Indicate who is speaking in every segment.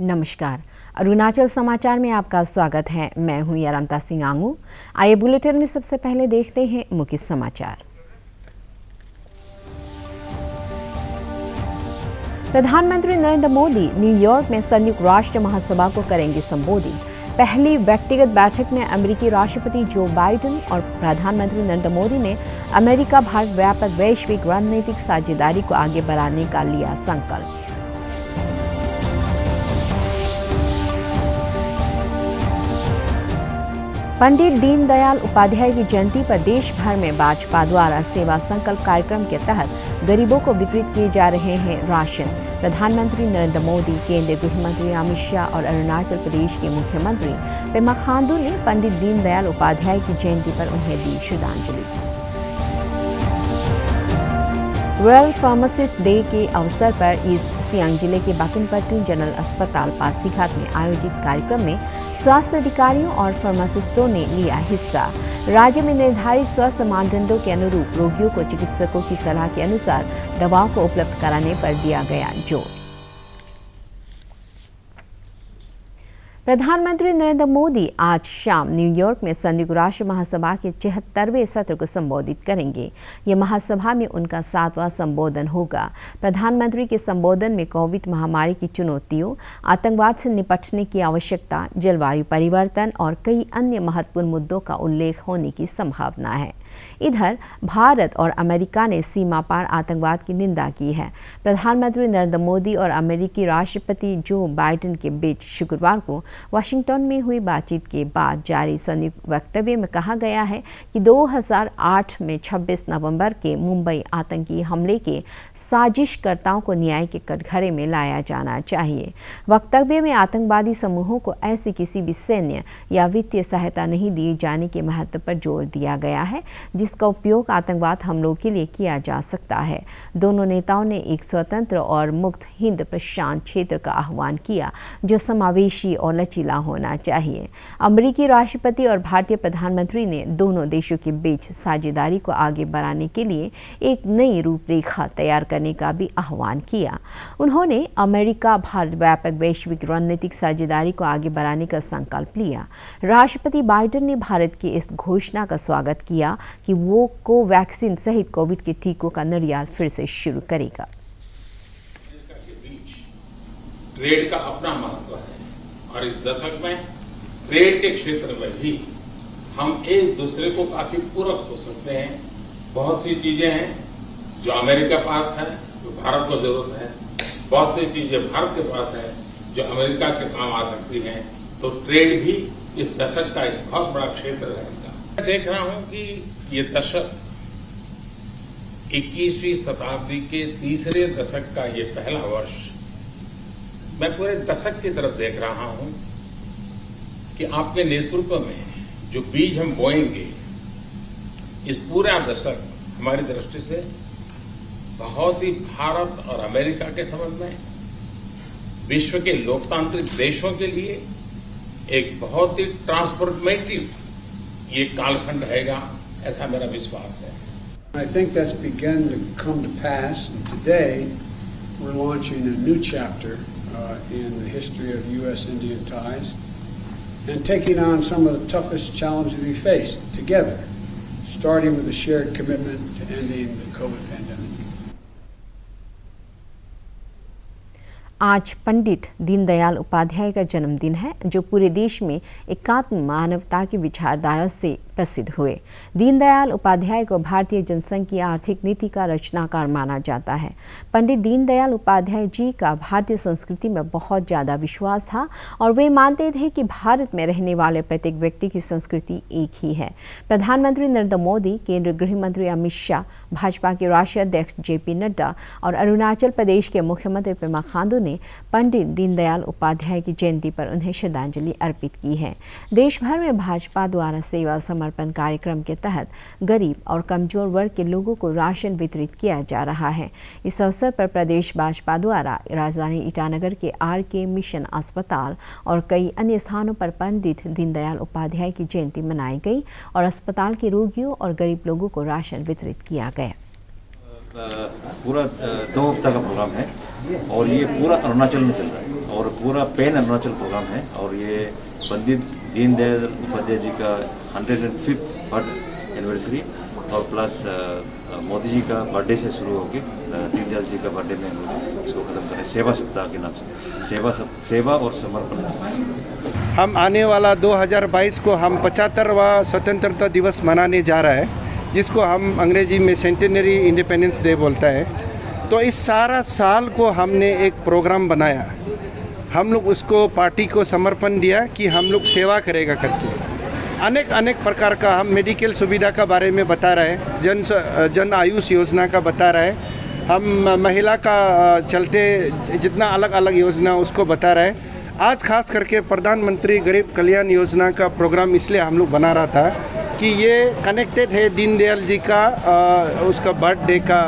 Speaker 1: नमस्कार, अरुणाचल समाचार में आपका स्वागत है। मैं हूं यारमता सिंह आंगू। आइए बुलेटिन में सबसे पहले देखते हैं मुख्य समाचार। प्रधानमंत्री नरेंद्र मोदी न्यूयॉर्क में संयुक्त राष्ट्र महासभा को करेंगे संबोधित। पहली व्यक्तिगत बैठक में अमेरिकी राष्ट्रपति जो बाइडेन और प्रधानमंत्री नरेंद्र मोदी ने अमेरिका भारत व्यापक वैश्विक रणनीतिक साझेदारी को आगे बढ़ाने का लिया संकल्प। पंडित दीनदयाल उपाध्याय की जयंती पर देश भर में भाजपा द्वारा सेवा संकल्प कार्यक्रम के तहत गरीबों को वितरित किए जा रहे हैं राशन। प्रधानमंत्री नरेंद्र मोदी, केंद्रीय गृह मंत्री अमित शाह और अरुणाचल प्रदेश के मुख्यमंत्री पेमा खांडू ने पंडित दीनदयाल उपाध्याय की जयंती पर उन्हें दी श्रद्धांजलि। वर्ल्ड फार्मासिस्ट डे के अवसर पर ईस्ट सियांग जिले के बाकिनपट्टी जनरल अस्पताल पासीघाट में आयोजित कार्यक्रम में स्वास्थ्य अधिकारियों और फार्मासिस्टों ने लिया हिस्सा। राज्य में निर्धारित स्वास्थ्य मानदंडों के अनुरूप रोगियों को चिकित्सकों की सलाह के अनुसार दवाओं को उपलब्ध कराने पर दिया गया जोर। प्रधानमंत्री नरेंद्र मोदी आज शाम न्यूयॉर्क में संयुक्त राष्ट्र महासभा के 76वें सत्र को संबोधित करेंगे। यह महासभा में उनका 7वां संबोधन होगा। प्रधानमंत्री के संबोधन में कोविड महामारी की चुनौतियों, आतंकवाद से निपटने की आवश्यकता, जलवायु परिवर्तन और कई अन्य महत्वपूर्ण मुद्दों का उल्लेख होने की संभावना है। इधर भारत और अमेरिका ने सीमा पार आतंकवाद की निंदा की है। प्रधानमंत्री नरेंद्र मोदी और अमेरिकी राष्ट्रपति जो बाइडेन के बीच शुक्रवार को वाशिंगटन में हुई बातचीत के बाद जारी संयुक्त वक्तव्य में कहा गया है कि 2008 में 26 नवंबर के मुंबई आतंकी हमले के साजिशकर्ताओं को न्याय के कटघरे में लाया जाना चाहिए। वक्तव्य में आतंकवादी समूहों को ऐसी किसी भी सैन्य या वित्तीय सहायता नहीं दिए जाने के महत्व पर जोर दिया गया है जिसका उपयोग आतंकवाद हमलों के लिए किया जा सकता है। दोनों नेताओं ने एक स्वतंत्र और मुक्त हिंद प्रशांत क्षेत्र का आह्वान किया जो समावेशी और लचीला होना चाहिए। अमेरिकी राष्ट्रपति और भारतीय प्रधानमंत्री ने दोनों देशों के बीच साझेदारी को आगे बढ़ाने के लिए एक नई रूपरेखा तैयार करने का भी आह्वान किया। उन्होंने अमेरिका भारत व्यापक वैश्विक रणनीतिक साझेदारी को आगे बढ़ाने का संकल्प लिया। राष्ट्रपति बाइडेन ने भारत की इस घोषणा का स्वागत किया कि वो कोवैक्सीन सहित कोविड के टीकों का निर्यात फिर से शुरू करेगा।
Speaker 2: ट्रेड का अपना महत्व है और इस दशक में ट्रेड के क्षेत्र में भी हम एक दूसरे को काफी पूरक हो सकते हैं। बहुत सी चीजें हैं जो अमेरिका पास है जो भारत को जरूरत है, बहुत सी चीजें भारत के पास है जो अमेरिका के काम आ सकती हैं। तो ट्रेड भी इस दशक का एक बहुत बड़ा क्षेत्र रहेगा। मैं देख रहा हूं कि ये दशक 21वीं शताब्दी के तीसरे दशक का ये पहला वर्ष, मैं पूरे दशक की तरफ देख रहा हूं कि आपके नेतृत्व में जो बीज हम बोएंगे, इस पूरा दशक हमारी दृष्टि से बहुत ही भारत और अमेरिका के संबंध में, विश्व के लोकतांत्रिक देशों के लिए एक बहुत ही ट्रांसफॉर्मेटिव ये कालखंड रहेगा, ऐसा मेरा विश्वास है।
Speaker 3: I think that's begun to come to pass, and today we're launching a new chapter in the history of U.S.-Indian ties and taking on some of the toughest challenges we face together, starting with a shared commitment to ending the COVID pandemic.
Speaker 1: आज पंडित दीनदयाल उपाध्याय का जन्मदिन है जो पूरे देश में एकात्म मानवता की विचारधारा से प्रसिद्ध हुए। दीनदयाल उपाध्याय को भारतीय जनसंघ की आर्थिक नीति का रचनाकार माना जाता है। पंडित दीनदयाल उपाध्याय जी का भारतीय संस्कृति में बहुत ज़्यादा विश्वास था और वे मानते थे कि भारत में रहने वाले प्रत्येक व्यक्ति की संस्कृति एक ही है। प्रधानमंत्री नरेंद्र मोदी, केंद्रीय गृह मंत्री अमित शाह, भाजपा के राष्ट्रीय अध्यक्ष JP नड्डा और अरुणाचल प्रदेश के मुख्यमंत्री पेमा खांडू ने पंडित दीनदयाल उपाध्याय की जयंती पर उन्हें श्रद्धांजलि अर्पित की है। देश भर में भाजपा द्वारा सेवा समर्पण कार्यक्रम के तहत गरीब और कमजोर वर्ग के लोगों को राशन वितरित किया जा रहा है। इस अवसर पर प्रदेश भाजपा द्वारा राजधानी ईटानगर के RK मिशन अस्पताल और कई अन्य स्थानों पर पंडित दीनदयाल उपाध्याय की जयंती मनाई गई और अस्पताल के रोगियों और गरीब लोगों को राशन वितरित किया गया।
Speaker 4: पूरा 2 हफ्ता का प्रोग्राम है और ये पूरा अरुणाचल में चल रहा है और पूरा पैन अरुणाचल प्रोग्राम है और ये पंडित दीनदयाल उपाध्याय जी का 105th बर्थ एनिवर्सरी और प्लस मोदी जी का बर्थडे से शुरू होकर दीनदयाल जी का बर्थडे में इसको ख़त्म करें सेवा सप्ताह के नाम से सेवा और समर्पण।
Speaker 5: हम आने वाला 2022 को हम 75वां स्वतंत्रता दिवस मनाने जा रहा है, जिसको हम अंग्रेजी में सेंटेनरी इंडिपेंडेंस डे बोलता है। तो इस सारा साल को हमने एक प्रोग्राम बनाया, हम लोग उसको पार्टी को समर्पण दिया कि हम लोग सेवा करेगा करके। अनेक प्रकार का हम मेडिकल सुविधा का बारे में बता रहे हैं, जन आयुष योजना का बता रहे हैं, हम महिला का चलते जितना अलग अलग योजना उसको बता रहे हैं। आज खास करके प्रधानमंत्री गरीब कल्याण योजना का प्रोग्राम इसलिए हम लोग बना रहा था कि ये कनेक्टेड है दीनदयाल जी का उसका बर्थडे का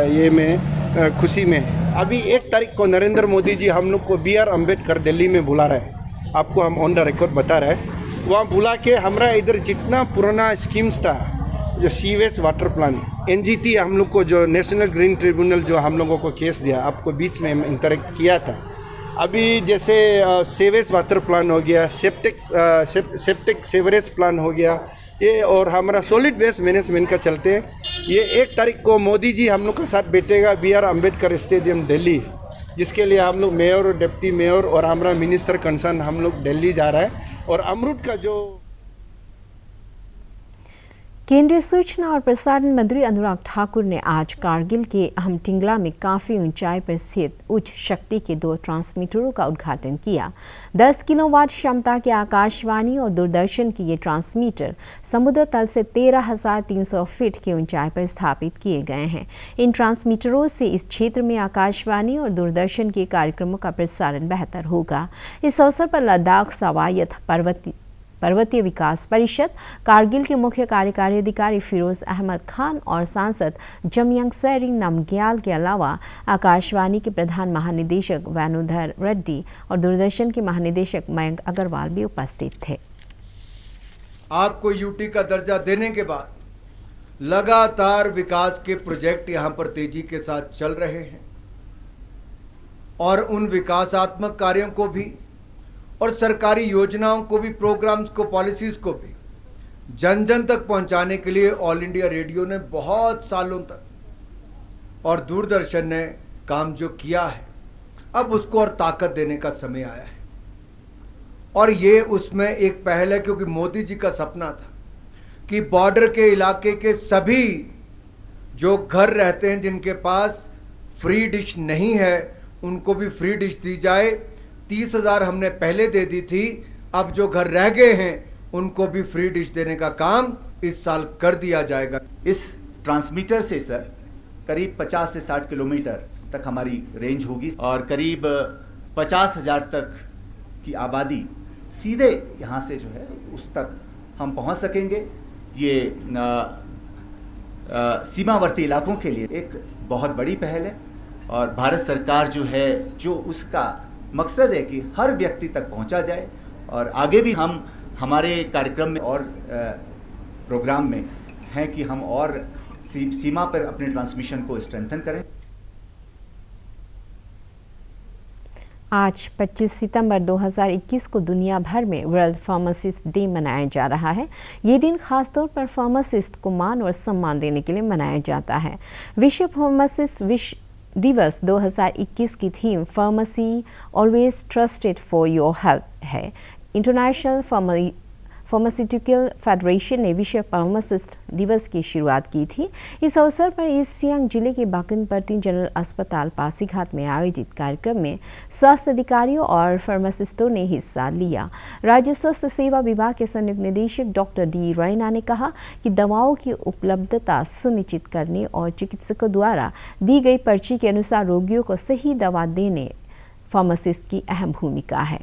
Speaker 5: ये में खुशी में। अभी 1 तारीख को नरेंद्र मोदी जी हम लोग को BR अम्बेडकर दिल्ली में बुला रहे हैं, आपको हम ऑन द रिकॉर्ड बता रहे हैं। वहाँ बुला के हमारा इधर जितना पुराना स्कीम्स था, जो सीवेज वाटर प्लान NGT, हम लोग को जो नेशनल ग्रीन ट्रिब्यूनल जो हम लोगों को केस दिया, आपको बीच में इंटरेक्ट किया था। अभी जैसे सीवेज वाटर प्लान हो गया, सेप्टिक सीवरेज प्लान हो गया, ये और हमारा सॉलिड वेस्ट मैनेजमेंट का चलते ये 1 तारीख को मोदी जी हम लोग के साथ बैठेगा BR अम्बेडकर स्टेडियम दिल्ली, जिसके लिए हम लोग मेयर और डिप्टी मेयर और हमारा मिनिस्टर कंसर्न हम लोग दिल्ली जा रहा है। और अमरूद का जो
Speaker 1: केंद्रीय सूचना और प्रसारण मंत्री अनुराग ठाकुर ने आज कारगिल के हमटिंगला में काफ़ी ऊंचाई पर स्थित उच्च शक्ति के 2 ट्रांसमीटरों का उद्घाटन किया। 10 किलोवाट क्षमता के आकाशवाणी और दूरदर्शन के ये ट्रांसमीटर समुद्र तल से 13,300 फीट की ऊंचाई पर स्थापित किए गए हैं। इन ट्रांसमीटरों से इस क्षेत्र में आकाशवाणी और दूरदर्शन के कार्यक्रमों का प्रसारण बेहतर होगा। इस अवसर पर लद्दाख स्वायत्त पर्वतीय विकास परिषद, कारगिल के मुख्य कार्यकारी अधिकारी फिरोज अहमद खान और सांसद जमयंग सेरिंग नामग्याल के अलावा आकाशवाणी के प्रधान महानिदेशक वेणुधर रेड्डी और दूरदर्शन के महानिदेशक मयंक अग्रवाल भी उपस्थित थे।
Speaker 6: आपको यूटी का दर्जा देने के बाद लगातार विकास के प्रोजेक्ट यहां पर तेजी के साथ चल रहे हैं और उन विकासात्मक कार्यों को भी और सरकारी योजनाओं को भी, प्रोग्राम्स को, पॉलिसीज को भी जन जन तक पहुंचाने के लिए ऑल इंडिया रेडियो ने बहुत सालों तक और दूरदर्शन ने काम जो किया है, अब उसको और ताकत देने का समय आया है। और ये उसमें एक पहल है, क्योंकि मोदी जी का सपना था कि बॉर्डर के इलाके के सभी जो घर रहते हैं जिनके पास फ्री डिश नहीं है, उनको भी फ्री डिश दी जाए। 30,000 हमने पहले दे दी थी, अब जो घर रह गए हैं उनको भी फ्री डिश देने का काम इस साल कर दिया जाएगा।
Speaker 7: इस ट्रांसमीटर से सर करीब 50 से 60 किलोमीटर तक हमारी रेंज होगी और करीब 50,000 तक की आबादी सीधे यहाँ से जो है उस तक हम पहुँच सकेंगे। ये सीमावर्ती इलाकों के लिए एक बहुत बड़ी पहल है और भारत सरकार जो है, जो उसका मकसद है कि हर व्यक्ति तक पहुंचा जाए। और आगे भी हम हमारे कार्यक्रम में और प्रोग्राम में हैं कि हम और सीमा पर अपने ट्रांसमिशन को स्ट्रेंथन करें।
Speaker 1: आज 25 सितंबर 2021 को दुनिया भर में वर्ल्ड फार्मासिस्ट डे मनाया जा रहा है। ये दिन खासतौर पर फार्मासिस्ट को मान और सम्मान देने के लिए मनाया जाता है। विश्व फार्मासिस्ट दिवस 2021 की theme pharmacy always trusted for your health है। इंटरनेशनल फार्मास्यूटिकल फेडरेशन ने विश्व फार्मासिस्ट दिवस की शुरुआत की थी। इस अवसर पर ईस्ट सियांग जिले के बाकिनपर्ती जनरल अस्पताल पासीघाट में आयोजित कार्यक्रम में स्वास्थ्य अधिकारियों और फार्मासिस्टों ने हिस्सा लिया। राज्य स्वास्थ्य सेवा विभाग के संयुक्त निदेशक डॉक्टर डी रैना ने कहा कि दवाओं की उपलब्धता सुनिश्चित करने और चिकित्सकों द्वारा दी गई पर्ची के अनुसार रोगियों को सही दवा देने फार्मासिस्ट की अहम भूमिका है।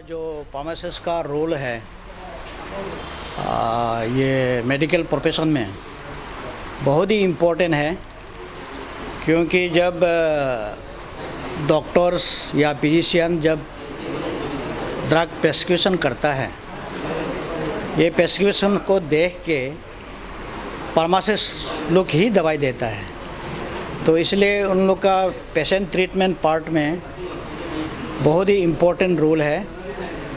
Speaker 8: जो फार्मासिस्ट का रोल है ये मेडिकल प्रोफेशन में बहुत ही इम्पोर्टेंट है, क्योंकि जब डॉक्टर्स या फिजिशियन जब ड्रग प्रेस्क्रिप्शन करता है, ये प्रेस्क्रिप्शन को देख के फार्मासिस्ट लोग ही दवाई देता है। तो इसलिए उन लोग का पेशेंट ट्रीटमेंट पार्ट में बहुत ही इम्पोर्टेंट रोल है।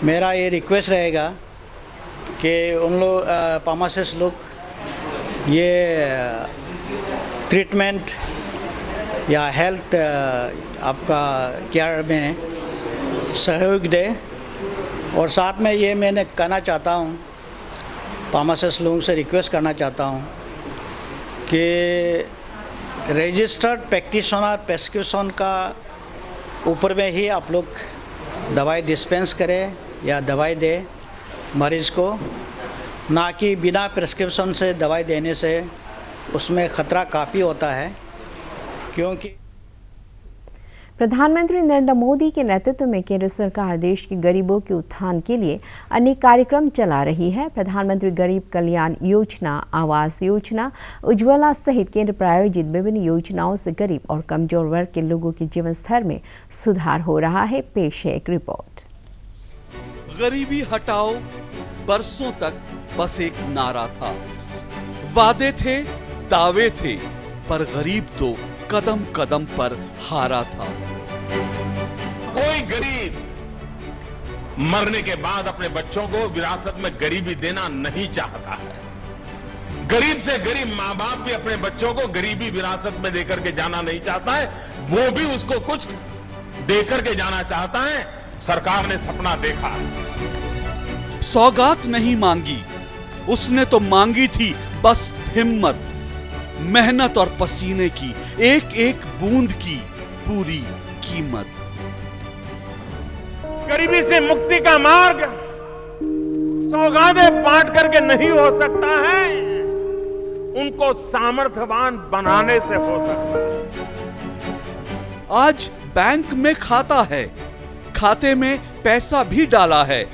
Speaker 8: मेरा ये रिक्वेस्ट रहेगा कि उन लोग फार्मासिस्ट लोग ये ट्रीटमेंट या हेल्थ आपका केयर में सहयोग दे। और साथ में ये मैंने कहना चाहता हूँ, फार्मासिस्ट लोगों से रिक्वेस्ट करना चाहता हूँ कि रजिस्टर्ड प्रैक्टिशनर प्रेस्क्रिप्शन का ऊपर में ही आप लोग दवाई डिस्पेंस करें या दवाई दे मरीज़ को, ना कि बिना प्रेस्क्रिप्शन से दवाई देने से उसमें ख़तरा काफ़ी होता है। क्योंकि
Speaker 1: प्रधानमंत्री नरेंद्र मोदी के नेतृत्व में केंद्र सरकार देश के गरीबों के उत्थान के लिए अनेक कार्यक्रम चला रही है। प्रधानमंत्री गरीब कल्याण योजना, आवास योजना, उज्ज्वला सहित केंद्र प्रायोजित विभिन्न योजनाओं से गरीब और कमजोर वर्ग के लोगों के जीवन स्तर में सुधार हो रहा है। पेश है एक रिपोर्ट।
Speaker 9: गरीबी हटाओ बरसों तक बस एक नारा था, वादे थे, दावे थे, पर गरीब तो कदम कदम पर हारा था।
Speaker 2: कोई गरीब मरने के बाद अपने बच्चों को विरासत में गरीबी देना नहीं चाहता है। गरीब से गरीब माँ बाप भी अपने बच्चों को गरीबी विरासत में देकर के जाना नहीं चाहता है, वो भी उसको कुछ देकर के जाना चाहता है। सरकार ने सपना देखा,
Speaker 9: सौगात नहीं मांगी, उसने तो मांगी थी बस हिम्मत, मेहनत और पसीने की एक एक बूंद की पूरी कीमत।
Speaker 2: गरीबी से मुक्ति का मार्ग सौगातें बांट करके नहीं हो सकता है, उनको सामर्थ्यवान बनाने से हो सकता है।
Speaker 9: आज बैंक में खाता है, खाते में पैसा भी डाला है,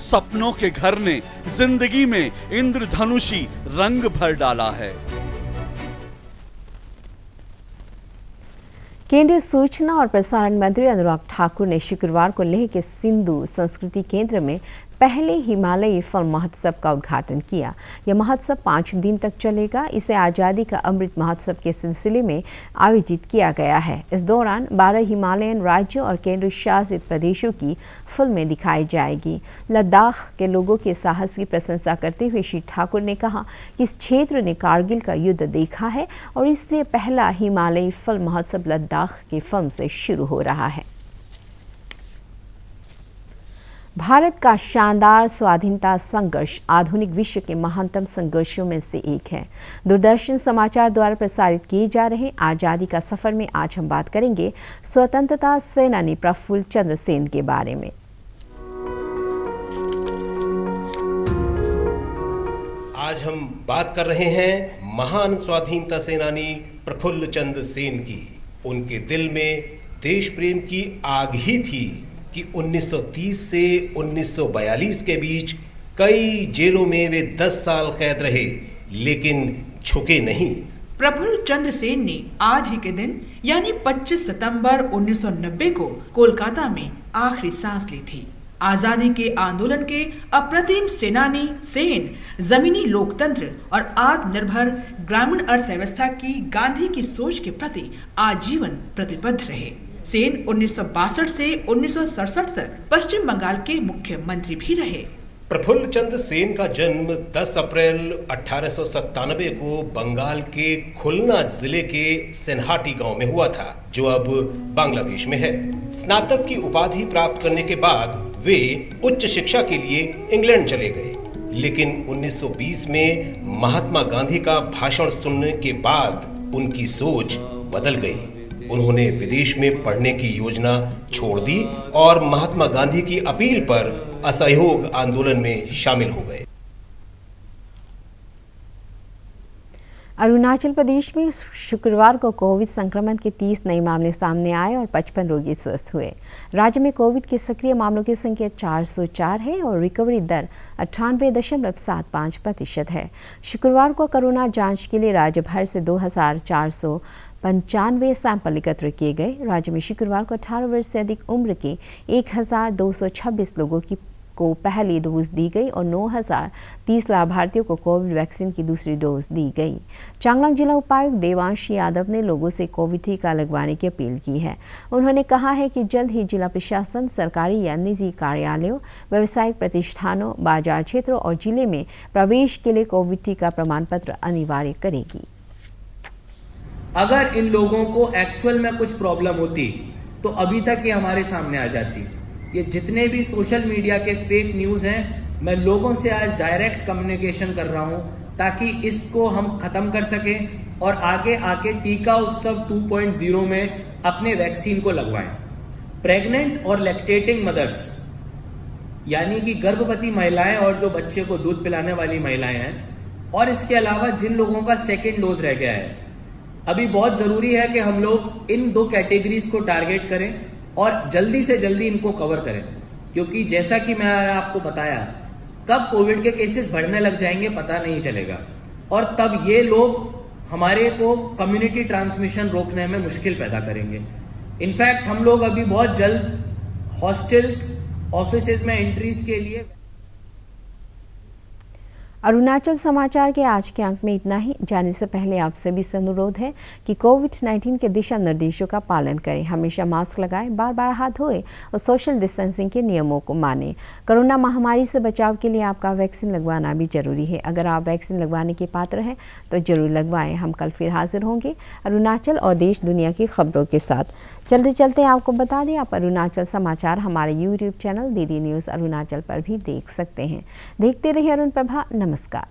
Speaker 9: सपनों के घर ने जिंदगी में इंद्रधनुषी रंग भर डाला है।
Speaker 1: केंद्रीय सूचना और प्रसारण मंत्री अनुराग ठाकुर ने शुक्रवार को लेह के सिंधु संस्कृति केंद्र में पहले हिमालयी फिल्म महोत्सव का उद्घाटन किया। यह महोत्सव 5 दिन तक चलेगा। इसे आज़ादी का अमृत महोत्सव के सिलसिले में आयोजित किया गया है। इस दौरान 12 हिमालयन राज्यों और केंद्र शासित प्रदेशों की फिल्में दिखाई जाएगी। लद्दाख के लोगों के साहस की प्रशंसा करते हुए श्री ठाकुर ने कहा कि इस क्षेत्र ने कारगिल का युद्ध देखा है और इसलिए पहला हिमालयी फिल्म महोत्सव लद्दाख की फिल्म से शुरू हो रहा है। भारत का शानदार स्वाधीनता संघर्ष आधुनिक विश्व के महानतम संघर्षों में से एक है। दूरदर्शन समाचार द्वारा प्रसारित किए जा रहे आज़ादी का सफर में आज हम बात करेंगे स्वतंत्रता सेनानी प्रफुल्ल चंद्र सेन के बारे में।
Speaker 10: आज हम बात कर रहे हैं महान स्वाधीनता सेनानी प्रफुल्ल चंद्र सेन की। उनके दिल में देश प्रेम की आग ही थी कि 1930 से 1942 के बीच कई जेलों में वे 10 साल कैद रहे, लेकिन झुके नहीं।
Speaker 11: प्रफुल्ल चंद्र सेन ने आज ही के दिन यानी 25 सितंबर 1990 को कोलकाता में आखिरी सांस ली थी। आजादी के आंदोलन के अप्रतिम सेनानी सेन जमीनी लोकतंत्र और आत्मनिर्भर ग्रामीण अर्थव्यवस्था की गांधी की सोच के प्रति आजीवन प्रतिबद्ध रहे। सेन 1962 से 1967 तक पश्चिम बंगाल के मुख्यमंत्री भी रहे।
Speaker 10: प्रफुल्ल चंद्र सेन का जन्म 10 अप्रैल 1897 को बंगाल के खुलना जिले के सेनहाटी गांव में हुआ था, जो अब बांग्लादेश में है। स्नातक की उपाधि प्राप्त करने के बाद वे उच्च शिक्षा के लिए इंग्लैंड चले गए, लेकिन 1920 में महात्मा गांधी का भाषण सुनने के बाद उनकी सोच बदल गई। उन्होंने विदेश में पढ़ने की योजना छोड़ दी और महात्मा गांधी की अपील पर असहयोग आंदोलन में शामिल हो गए।
Speaker 1: अरुणाचल प्रदेश में शुक्रवार को कोविड संक्रमण के 30 नए मामले सामने आए और 55 रोगी स्वस्थ हुए। राज्य में कोविड के सक्रिय मामलों की संख्या 404 है और रिकवरी दर 98.75% है। शुक्रवार को कोरोना जांच के लिए राज्य भर से 2495 सैंपल एकत्र किए गए। राज्य में शुक्रवार को 18 वर्ष से अधिक उम्र के 1226 लोगों की को पहली डोज दी गई और 9,030 लाभार्थियों को कोविड वैक्सीन की दूसरी डोज दी गई। चांगलांग जिला उपायुक्त देवांश यादव ने लोगों से कोविड टीका लगवाने की अपील की है। उन्होंने कहा है कि जल्द ही जिला प्रशासन सरकारी या निजी कार्यालयों, व्यावसायिक प्रतिष्ठानों, बाजार क्षेत्रों और जिले में प्रवेश के लिए कोविड टीका प्रमाण पत्र अनिवार्य करेगी।
Speaker 12: अगर इन लोगों को एक्चुअल में कुछ प्रॉब्लम होती तो अभी तक ये हमारे सामने आ जाती। ये जितने भी सोशल मीडिया के फेक न्यूज हैं, मैं लोगों से आज डायरेक्ट कम्युनिकेशन कर रहा हूं ताकि इसको हम खत्म कर सकें और आगे आके टीका उत्सव 2.0 में अपने वैक्सीन को लगवाएं। प्रेग्नेंट और लैक्टेटिंग मदर्स यानी कि गर्भवती महिलाएं और जो बच्चे को दूध पिलाने वाली महिलाएं हैं, और इसके अलावा जिन लोगों का सेकेंड डोज रह गया है, अभी बहुत जरूरी है कि हम लोग इन 2 कैटेगरीज को टारगेट करें और जल्दी से जल्दी इनको कवर करें, क्योंकि जैसा कि मैंने आपको बताया, कब कोविड के केसेस बढ़ने लग जाएंगे पता नहीं चलेगा और तब ये लोग हमारे को कम्युनिटी ट्रांसमिशन रोकने में मुश्किल पैदा करेंगे। इनफैक्ट हम लोग अभी बहुत जल्द हॉस्टल्स, ऑफिसेज में एंट्रीज के लिए।
Speaker 1: अरुणाचल समाचार के आज के अंक में इतना ही। जाने से पहले आप सभी से अनुरोध है कि कोविड-19 के दिशा निर्देशों का पालन करें, हमेशा मास्क लगाएं, बार बार हाथ धोएं और सोशल डिस्टेंसिंग के नियमों को मानें। कोरोना महामारी से बचाव के लिए आपका वैक्सीन लगवाना भी जरूरी है। अगर आप वैक्सीन लगवाने के पात्र हैं तो जरूर लगवाएं। हम कल फिर हाजिर होंगे अरुणाचल और देश दुनिया की खबरों के साथ। चलते चलते आपको बता दें, आप अरुणाचल समाचार हमारे YouTube channel DD news Arunachal पर भी देख सकते हैं। देखते रहिए अरुण प्रभा। नमस्कार।